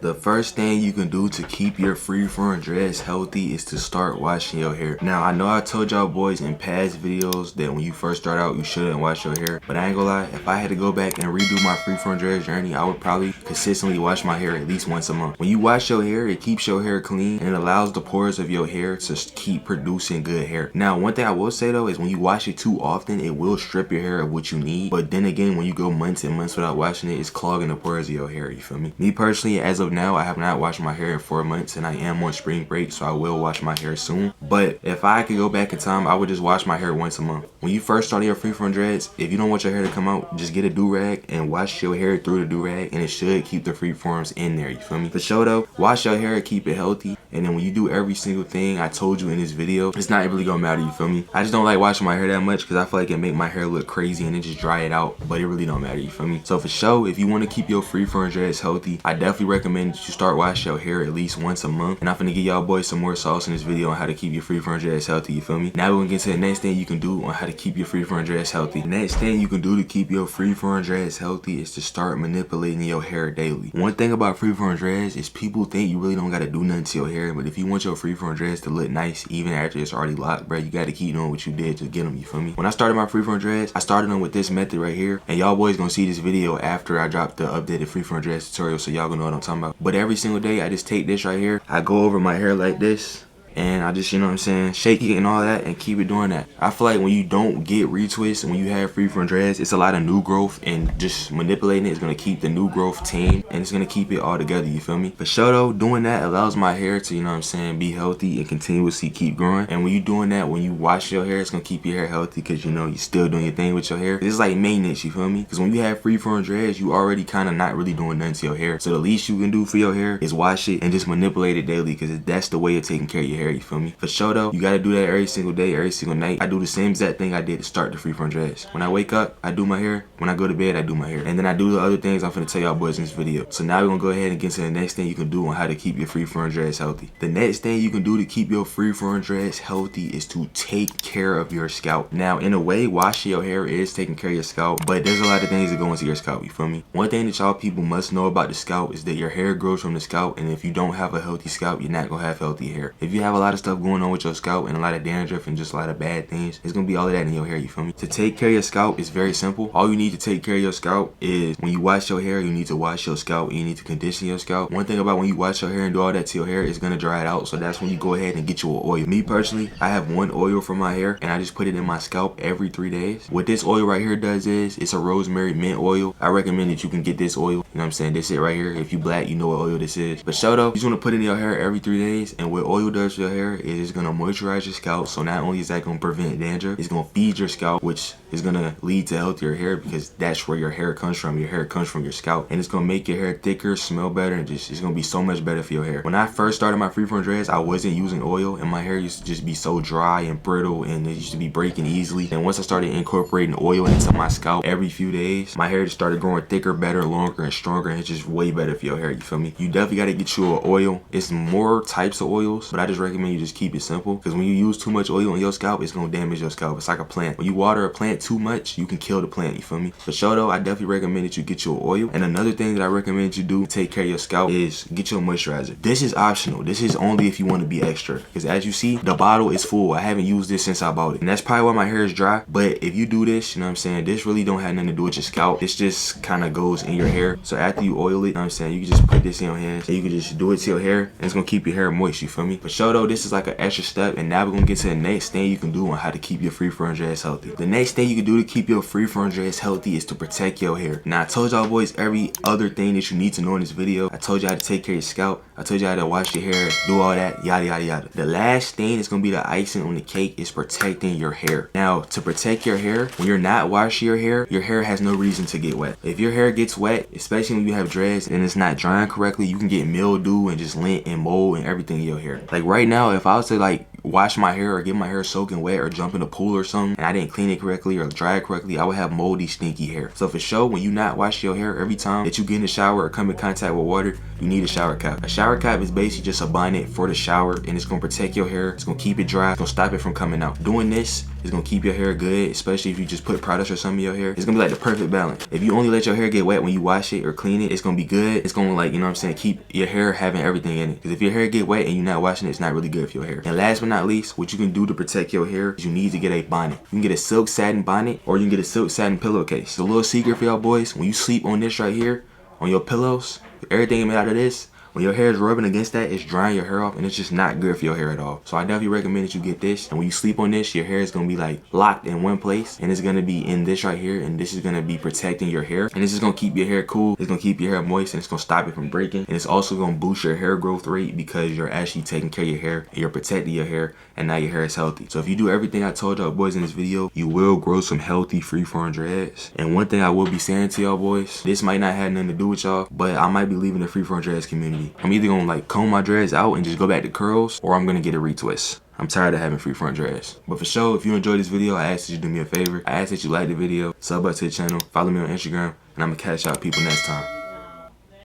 The first thing you can do to keep your freeform dreads healthy is to start washing your hair. Now, I know I told y'all boys in past videos that when you first start out, you shouldn't wash your hair. But I ain't gonna lie, if I had to go back and redo my freeform dreads journey, I would probably consistently wash my hair at least once a month. When you wash your hair, it keeps your hair clean and it allows the pores of your hair to keep producing good hair. Now, one thing I will say though is when you wash it too often, it will strip your hair of what you need. But then again, when you go months and months without washing it, it's clogging the pores of your hair, you feel me? Me personally, as of now, I have not washed my hair in 4 months and I am on spring break, so I will wash my hair soon. But if I could go back in time, I would just wash my hair once a month. When you first start your freeform dreads, if you don't want your hair to come out, just get a do-rag and wash your hair through the do-rag and it should keep the freeforms in there, you feel me? For sure though, wash your hair, keep it healthy, and then when you do every single thing I told you in this video, it's not really gonna matter, you feel me? I just don't like washing my hair that much because I feel like it make my hair look crazy and then just dry it out, but it really don't matter, you feel me? So for sure, if you want to keep your freeform dreads healthy, I definitely recommend that you start washing your hair at least once a month. And I'm finna give y'all boys some more sauce in this video on how to keep your freeform dreads healthy, you feel me? Now we're gonna get to the next thing you can do on how to keep your freeform dreads healthy. The next thing you can do to keep your freeform dreads healthy is to start manipulating your hair daily. One thing about freeform dreads is people think you really don't gotta do nothing to your hair, but if you want your freeform dreads to look nice even after it's already locked, bro, you gotta keep doing what you did to get them, you feel me? When I started my freeform dreads, I started them with this method right here, and y'all boys gonna see this video after I drop the updated freeform dreads tutorial, so y'all gonna know what I'm talking about. But every single day I just take this right here, I go over my hair like this, and I just, you know what I'm saying, shake it and all that and keep it doing that. I feel like when you don't get retwists, when you have freeform dreads, it's a lot of new growth, and just manipulating it is gonna keep the new growth tame and it's gonna keep it all together, you feel me? For sure though, doing that allows my hair to, you know what I'm saying, be healthy and continuously keep growing. And when you doing that, when you wash your hair, it's gonna keep your hair healthy because you know you're still doing your thing with your hair. It's like maintenance, you feel me? Because when you have freeform dreads, you already kind of not really doing nothing to your hair. So the least you can do for your hair is wash it and just manipulate it daily, because that's the way of taking care of your hair, you feel me? For sure though, you gotta do that every single day, every single night. I do the same exact thing I did to start the freeform dreads. When I wake up, I do my hair. When I go to bed, I do my hair. And then I do the other things I'm finna tell y'all boys in this video. So now we're gonna go ahead and get to the next thing you can do on how to keep your freeform dreads healthy. The next thing you can do to keep your freeform dreads healthy is to take care of your scalp. Now, in a way, washing your hair is taking care of your scalp, but there's a lot of things that go into your scalp, you feel me? One thing that y'all people must know about the scalp is that your hair grows from the scalp, and if you don't have a healthy scalp, you're not gonna have healthy hair. If you have a lot of stuff going on with your scalp and a lot of dandruff and just a lot of bad things, it's gonna be all of that in your hair, you feel me? To take care of your scalp is very simple. All you need to take care of your scalp is when you wash your hair, you need to wash your scalp and you need to condition your scalp. One thing about when you wash your hair and do all that to your hair, it's gonna dry it out, so that's when you go ahead and get you an oil. Me personally, I have one oil for my hair and I just put it in my scalp every 3 days. What this oil right here does is, it's a rosemary mint oil. I recommend that you can get this oil, you know what I'm saying? This it right here. If you black, you know what oil this is. But show though, you just wanna put it in your hair every 3 days, and what oil does for your hair is it's gonna moisturize your scalp. So not only is that gonna prevent dandruff, it's gonna feed your scalp, which is gonna lead to healthier hair, because that's where your hair comes from. Your hair comes from your scalp, and it's gonna make your hair thicker, smell better, and just it's gonna be so much better for your hair. When I first started my freeform dreads, I wasn't using oil, and my hair used to just be so dry and brittle, and it used to be breaking easily. And once I started incorporating oil into my scalp every few days, my hair just started growing thicker, better, longer, and stronger, and it's just way better for your hair, you feel me? You definitely gotta get you an oil. It's more types of oils, but I just recommend you just keep it simple, because when you use too much oil on your scalp, it's gonna damage your scalp. It's like a plant. When you water a plant too much, you can kill the plant, you feel me? For sure though, I definitely recommend that you get your oil. And another thing that I recommend you do to take care of your scalp is get your moisturizer. This is optional. This is only if you want to be extra, because as you see, the bottle is full. I haven't used this since I bought it, and that's probably why my hair is dry. But if you do this, you know what I'm saying, this really don't have nothing to do with your scalp. This just kind of goes in your hair. So after you oil it, you know what I'm saying, you can just put this in your hands and you can just do it to your hair, and it's gonna keep your hair moist, you feel me? For sure though, this is like an extra step, and now we're gonna get to the next thing you can do on how to keep your freeform dreads healthy. The next thing you can do to keep your freeform dreads healthy is to protect your hair. Now I told y'all boys every other thing that you need to know in this video. I told you how to take care of your scalp. I told you how to wash your hair, do all that, yada yada yada. The last thing that's gonna be the icing on the cake is protecting your hair. Now, to protect your hair, when you're not washing your hair has no reason to get wet. If your hair gets wet, especially when you have dreads and it's not drying correctly, you can get mildew and just lint and mold and everything in your hair. Like right now, if I was to like wash my hair or get my hair soaking wet or jump in a pool or something and I didn't clean it correctly or dry it correctly, I would have moldy, stinky hair. So for sure, when you not wash your hair, every time that you get in the shower or come in contact with water, you need a shower cap. A shower cap is basically just a bonnet for the shower, and it's gonna protect your hair. It's gonna keep it dry. It's gonna stop it from coming out. Doing this It's gonna keep your hair good, especially if you just put products or something in your hair. It's gonna be like the perfect balance. If you only let your hair get wet when you wash it or clean it, it's gonna be good. It's gonna, like, you know what I'm saying, keep your hair having everything in it. Because if your hair get wet and you're not washing it, it's not really good for your hair. And last but not least, what you can do to protect your hair is you need to get a bonnet. You can get a silk satin bonnet, or you can get a silk satin pillowcase. So a little secret for y'all boys, when you sleep on this right here, on your pillows, everything made out of this, when your hair is rubbing against that, it's drying your hair off, and it's just not good for your hair at all. So I definitely recommend that you get this. And when you sleep on this, your hair is gonna be like locked in one place, and it's gonna be in this right here, and this is gonna be protecting your hair. And this is gonna keep your hair cool. It's gonna keep your hair moist, and it's gonna stop it from breaking. And it's also gonna boost your hair growth rate because you're actually taking care of your hair, and you're protecting your hair, and now your hair is healthy. So if you do everything I told y'all boys in this video, you will grow some healthy freeform dreads. And one thing I will be saying to y'all boys, this might not have nothing to do with y'all, but I might be leaving the freeform dreads community. I'm either gonna like comb my dreads out and just go back to curls, or I'm gonna get a retwist. I'm tired of having freeform dreads. But for sure, if you enjoyed this video, I ask that you do me a favor. I ask that you like the video, sub up to the channel, follow me on Instagram, and I'm gonna catch y'all people next time.